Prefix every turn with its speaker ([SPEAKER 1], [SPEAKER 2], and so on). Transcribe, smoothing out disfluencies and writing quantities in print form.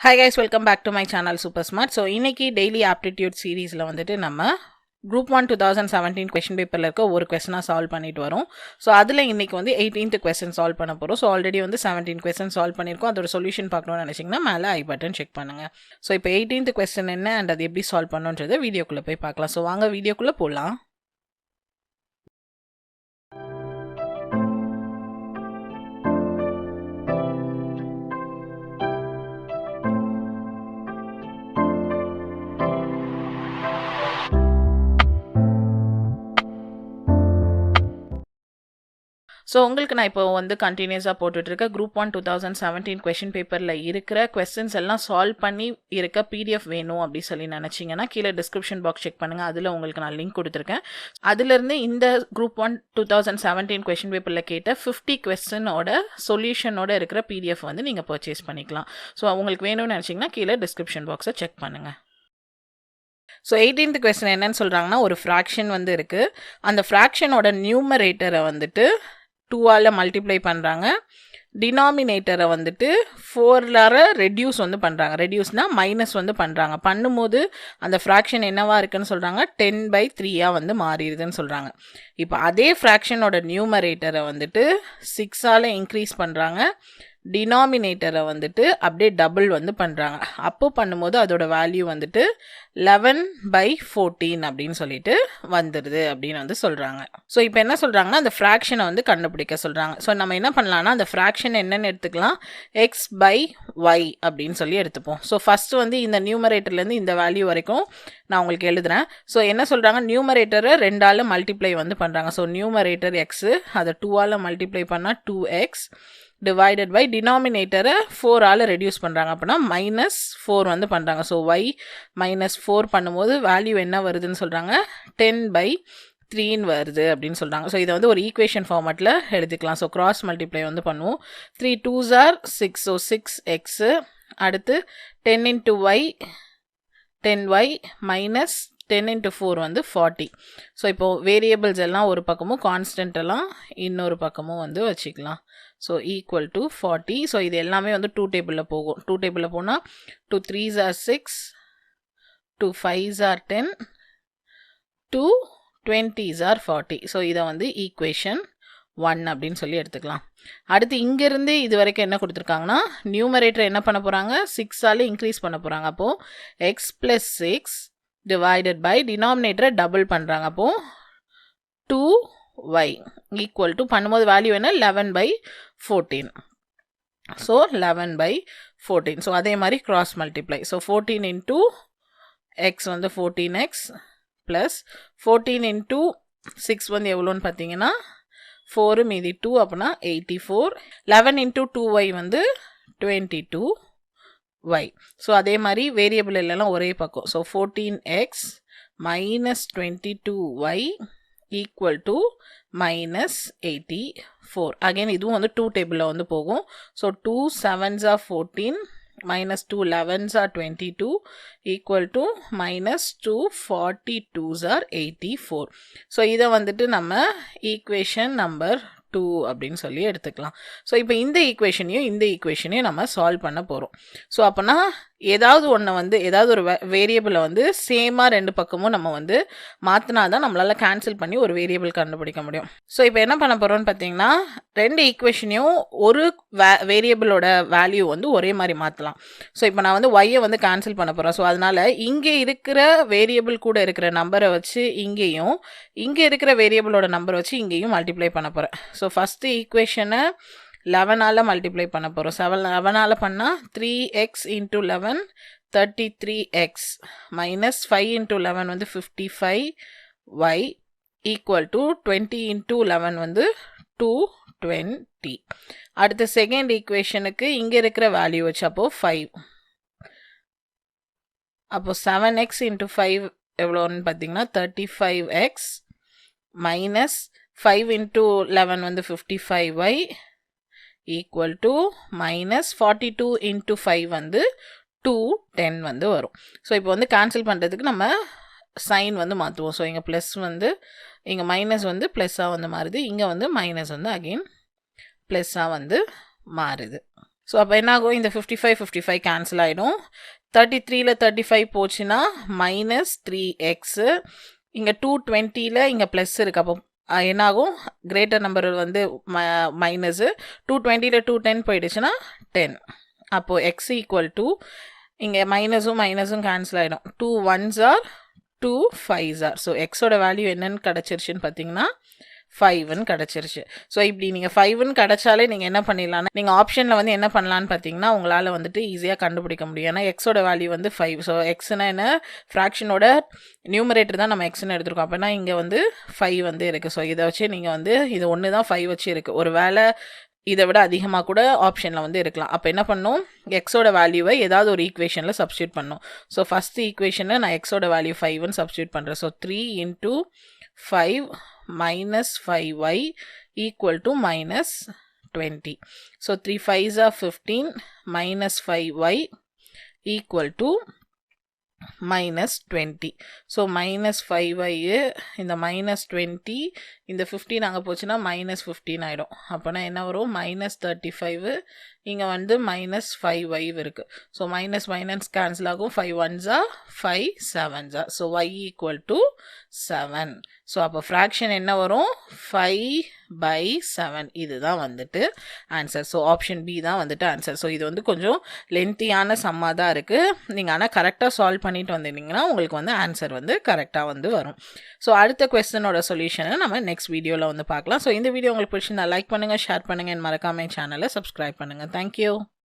[SPEAKER 1] Hi guys, welcome back to my channel Super Smart. So இன்னைக்கு daily aptitude seriesல வந்துட்டு நம்ம group 1 2017 question paperல இருக்க ஒரு questionா solve பண்ணிட்டு வரோம். So அதுல இன்னைக்கு வந்து 18th question solve பண்ண போறோம். So already வந்து 17 question solve பண்ணிருக்கோம். அதோட solution பார்க்கணும்னு நினைச்சீங்கன்னா மேல I button check பண்ணுங்க. So இப்போ 18th question என்ன and அது எப்படி solve பண்ணனும்ன்றதை வீடியோக்குள்ள போய் பார்க்கலாம். So வாங்க வீடியோக்குள்ள போலாம். ஸோ உங்களுக்கு நான் இப்போ வந்து கண்டினியூஸாக போட்டுட்ருக்க குரூப் 1 2017 கொஷின் பேப்பரில் இருக்கிற கொஸ்டின்ஸ் எல்லாம் சால்வ் பண்ணி இருக்க பிடிஎஃப் வேணும் அப்படி சொல்லி நினச்சிங்கன்னா கீழே டிஸ்கிரிப்ஷன் பாக்ஸ் செக் பண்ணுங்கள். அதில் உங்களுக்கு நான் லிங்க் கொடுத்துருக்கேன். அதுலேருந்து இந்த குரூப் 1 2017 கொஷின் பேப்பரில் கேட்ட 50 கொஸ்டினோட சொல்யூஷனோட இருக்கிற பிடிஎஃப் வந்து நீங்கள் பர்ச்சேஸ் பண்ணிக்கலாம். ஸோ உங்களுக்கு வேணும்னு நினச்சிங்கன்னா கீழே டிஸ்கிரிப்ஷன் பாக்ஸை செக் பண்ணுங்கள். ஸோ 18th கொஸ்டின் என்னன்னு சொல்கிறாங்கன்னா, ஒரு ஃப்ராக்ஷன் வந்து இருக்குது. அந்த ஃப்ராக்ஷனோட நியூமரேட்டரை வந்துட்டு 2ஆல் மல்டிப்ளை பண்ணுறாங்க. டினாமினேட்டரை வந்துட்டு 4ஆல் ரெடியூஸ் வந்து பண்ணுறாங்க. ரெடியூஸ்னால் மைனஸ் வந்து பண்ணுறாங்க. பண்ணும்போது அந்த ஃப்ராக்ஷன் என்னவா இருக்குன்னு சொல்கிறாங்க, 10/3 வந்து மாறிடுதுன்னு சொல்கிறாங்க. இப்போ அதே ஃப்ராக்ஷனோட நியூமரேட்டரை வந்துட்டு 6ஆல் இன்க்ரீஸ் பண்ணுறாங்க. டினாமினேட்டரை வந்துட்டு அப்படியே டபுள் வந்து பண்ணுறாங்க. அப்போ பண்ணும்போது அதோட வேல்யூ வந்துட்டு 11/14 அப்படின்னு சொல்லிட்டு வந்துடுது அப்படின்னு வந்து சொல்கிறாங்க. ஸோ இப்போ என்ன சொல்கிறாங்கன்னா, அந்த ஃப்ராக்ஷனை வந்து கண்டுபிடிக்க சொல்கிறாங்க. ஸோ நம்ம என்ன பண்ணலாம்னா, அந்த ஃப்ராக்ஷன் என்னென்னு எடுத்துக்கலாம், x/y அப்படின்னு சொல்லி எடுத்துப்போம். ஸோ ஃபஸ்ட்டு வந்து இந்த நியூமரேட்டர்லேருந்து இந்த வேல்யூ வரைக்கும் நான் உங்களுக்கு எழுதுகிறேன். ஸோ என்ன சொல்கிறாங்க, நியூமரேட்டரை 2ஆல் மல்டிப்ளை வந்து பண்ணுறாங்க. ஸோ நியூமரேட்டர் எக்ஸு, அதை 2ஆல் மல்டிப்ளை பண்ணால் 2x டிவைடட் பை டினாமினேட்டரை 4ஆல் ரெடியூஸ் பண்ணுறாங்க. அப்படின்னா -4 வந்து பண்ணுறாங்க. ஸோ y -4 பண்ணும்போது வேல்யூ என்ன வருதுன்னு சொல்கிறாங்க, 10/3 வருது அப்படின்னு சொல்கிறாங்க. ஸோ இதை வந்து ஒரு ஈக்குவேஷன் ஃபார்மேட்டில் எழுதிக்கலாம். ஸோ கிராஸ் மல்டிப்ளை வந்து பண்ணுவோம். 3 2s are 6. ஸோ 6x அடுத்து 10 into y 10y minus 10 into 4 வந்து 40. ஸோ இப்போது வேரியபிள்ஸ் எல்லாம் ஒரு பக்கமும் கான்ஸ்டன்ட் எல்லாம் இன்னொரு பக்கமும் வந்து வச்சுக்கலாம். So equal to 40. ஸோ இது எல்லாமே வந்து 2 டேபிளில் போகும். 2 டேபிளில் போனால் 2 3s are 6, 2 5s are 10, 2 20s are 40. So இதை வந்து ஈக்குவேஷன் 1 அப்படின்னு சொல்லி எடுத்துக்கலாம். அடுத்து இங்கேருந்து இது வரைக்கும் என்ன கொடுத்துருக்காங்கன்னா, நியூமரேட்டர் என்ன பண்ண போகிறாங்க, 6ஆல் இன்க்ரீஸ் பண்ண போகிறாங்க. அப்போது x + 6 டிவைடட் பை டினாமினேட்டரை டபுள் பண்ணுறாங்க. அப்போது 2y ஈக்குவல் டு பண்ணும்போது வேல்யூ என்ன, 11/14. ஸோ 11/14. ஸோ அதே மாதிரி cross multiply. So 14 into x வந்து 14x ப்ளஸ் 14 into 6 வந்து எவ்வளோன்னு பார்த்தீங்கன்னா 4 மீதி 2 அப்படின்னா 84. 11 into 2y வந்து 22y. ஸோ அதே மாதிரி வேரியபிள் எல்லாம் ஒரே பக்கம். So 14x minus 22y equal to -84. Again இதுவும் வந்து 2 டேபிளில் வந்து போகும். So 2 7s are 14 minus 2 11s are 22 equal to -2 42s are 84. So இதை வந்துட்டு நம்ம ஈக்குவேஷன் நம்பர் 2 அப்படின்னு சொல்லி எடுத்துக்கலாம். ஸோ இப்போ இந்த ஈக்குவேஷனையும் நம்ம சால்வ் பண்ண போகிறோம். ஸோ அப்போனா ஏதாவது ஒன்று வந்து ஏதாவது ஒரு வேரியபிளை வந்து சேமாக 2 பக்கமும் நம்ம வந்து மாற்றினா தான் நம்மளால் கேன்சல் பண்ணி ஒரு வேரியபிள் கண்டுபிடிக்க முடியும். ஸோ இப்போ என்ன பண்ண போகிறோம்னு பார்த்தீங்கன்னா, 2 ஈக்குவேஷனையும் ஒரு வேரியபிளோட வேல்யூ வந்து ஒரே மாதிரி மாற்றலாம். ஸோ இப்போ நான் வந்து ஒய்யை வந்து கேன்சல் பண்ண போகிறேன். ஸோ அதனால் இங்கே இருக்கிற வேரியபிள் கூட இருக்கிற நம்பரை வச்சு இங்கேயும், இங்கே இருக்கிற வேரியபிளோட நம்பரை வச்சு இங்கேயும் மல்டிப்ளை பண்ண போகிறேன். ஸோ ஃபஸ்ட்டு ஈக்குவேஷனை 11ஆல் மல்டிப்ளை பண்ண போகிறோம். 11ஆல் பண்ணால் 3x into 11 33x minus 5 into 11 வந்து 55y equal to 20 into 11 வந்து 220. அடுத்த செகண்ட் ஈக்குவேஷனுக்கு இங்கே இருக்கிற வேல்யூ வச்சு அப்போது 5. அப்போது 7x into 5 எவ்வளோன்னு பார்த்தீங்கன்னா 35x minus 5 into 11 வந்து 55y equal to minus 42 into 5 வந்து 210 வந்து வரும். ஸோ இப்போ வந்து கேன்சல் பண்ணுறதுக்கு நம்ம சைன் வந்து மாற்றுவோம். ஸோ இங்கே ப்ளஸ் வந்து இங்கே மைனஸ் வந்து ப்ளஸ்ஸாக வந்து மாறுது. இங்கே வந்து மைனஸ் வந்து அகெயின் ப்ளஸ்ஸாக வந்து மாறுது. ஸோ அப்போ என்ன ஆகும், இந்த 55 கேன்சல் ஆகிடும். 33ல் 35 போச்சுன்னா -3x. இங்கே 220ல் இங்கே ப்ளஸ் இருக்குது. அப்போ என்னாகும், கிரேட்டர் நம்பர் வந்து மைனஸு. 220ல் 210 போயிடுச்சுன்னா 10. அப்போது எக்ஸ் ஈக்குவல் டு இங்கே மைனஸும் கேன்சல் ஆகிடும். 2 1s are 2 5s are. So எக்ஸோட வேல்யூ என்னன்னு கிடச்சிருச்சுன்னு பார்த்தீங்கன்னா 5ன்னு கிடச்சிருச்சு. ஸோ இப்படி நீங்கள் 5ன்னு கிடச்சாலே நீங்கள் என்ன பண்ணிடலாம்னா, நீங்கள் ஆப்ஷனில் வந்து என்ன பண்ணலான்னு பார்த்தீங்கன்னா உங்களால் வந்துட்டு ஈஸியாக கண்டுபிடிக்க முடியும். ஏன்னா எக்ஸோட வேல்யூ வந்து 5. ஸோ எக்ஸ்னா என்ன, ஃப்ராக்ஷனோட நியூமரேட்டர் தான் நம்ம எக்ஸ்ன்னு எடுத்துருக்கோம். அப்படின்னா இங்கே வந்து 5 வந்து இருக்குது. ஸோ இதை வச்சு நீங்கள் வந்து இது ஒன்று தான் 5 வச்சு இருக்குது. ஒரு வேளை இதை விட அதிகமாக கூட ஆப்ஷனில் வந்து இருக்கலாம். அப்போ என்ன பண்ணும், எக்ஸோட வேல்யூவை ஏதாவது ஒரு ஈக்குவேஷனில் சப்ஸ்டியூட் பண்ணும். ஸோ ஃபஸ்ட்டு ஈக்குவேஷனில் நான் எக்ஸோட வேல்யூ 5ன்னு சப்ஸ்டியூட் பண்ணுறேன். So 3 × 5 minus 5y equal to minus 20. So 3 5s are 15 minus 5y equal to minus 20. So minus 5y இந்த minus 20 இந்த 15 அங்கே போச்சுன்னா minus 15 ஆகிடும். அப்போனா என்ன வரும், minus 35. இங்கே வந்து minus 5y இருக்குது. ஸோ மைனஸ் மைனஸ் கேன்சல் ஆகும். 5 1s are 5 7s are. So y equal to 7. So அப்போ ஃப்ராக்ஷன் என்ன வரும், 5/7. இதுதான் வந்துட்டு ஆன்சர். ஸோ ஆப்ஷன் பி தான் வந்துட்டு ஆன்சர். ஸோ இது வந்து கொஞ்சம் லென்த்தியான சம்மாக தான் இருக்குது. நீங்கள் ஆனால் கரெக்டாக சால்வ் பண்ணிட்டு வந்திருந்தீங்கன்னா உங்களுக்கு வந்து ஆன்சர் வந்து கரெக்டாக வந்து வரும். ஸோ அடுத்த கொஸ்டினோட சொல்யூஷனை நம்ம நெக்ஸ்ட் வீடியோவில் வந்து பார்க்கலாம். ஸோ இந்த வீடியோ உங்களுக்கு பிடிச்சிருந்தா லைக் பண்ணுங்கள், ஷேர் பண்ணுங்கள், மறக்காம சேனலை சப்ஸ்கிரைப் பண்ணுங்கள். தேங்க்யூ.